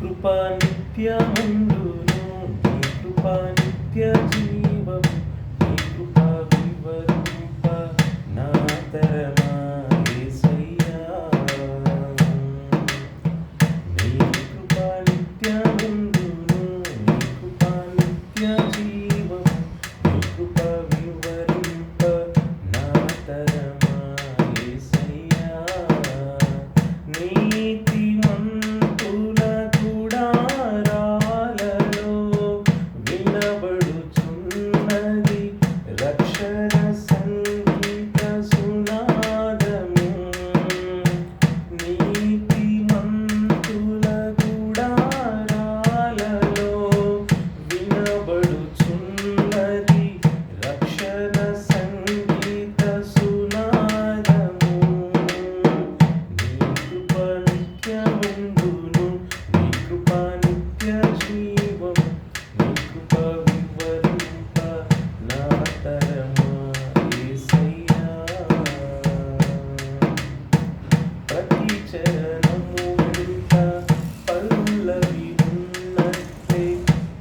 కృపా నిత్యముండును, నీ కృపా నిత్య జీవం, నీ కృపా వివరింప నా తరమా యేసయ్యా. నీ కృపా నిత్యముండును, నీ కృపా నిత్య జీవం, నీ కృపా వివరింప నా తరమా యేసయ్యా. నీతిమంతుల గుడారాలలో వినబడుచున్నది రక్షణ సంగీత సునాదము. నీతిమంతుల గుడారాలలో వినబడుచున్నది రక్షణ సంగీత సునాదము. నీ కృప నిత్యముండును, నీ కృప నిత్య జీవం, నీ కృప వివరింప నా తరమా యేసయ్యా. ప్రతి చరణము వెంట పల్లవి ఉన్నట్లే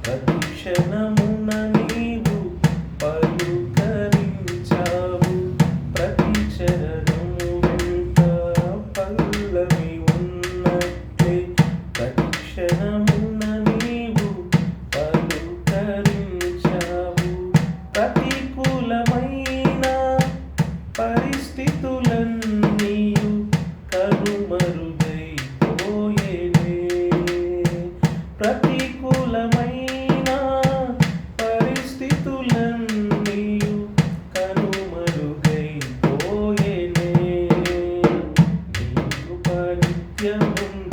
ప్రతి క్షణమున నీవు పలుకరించావు. ప్రతి చరణము వెంట పల్లవి ఉన్నట్లే ప్రతి క్షణమున నీవు పలుకరించావు. ప్రతికూలమైన పరిస్థితులన్నీయు కనుమరుగైపోయేనే. ప్రతికూలమైన పరిస్థితులన్నీయు కనుమరుగైపోయేనే. నీ కృప నిత్యముండును,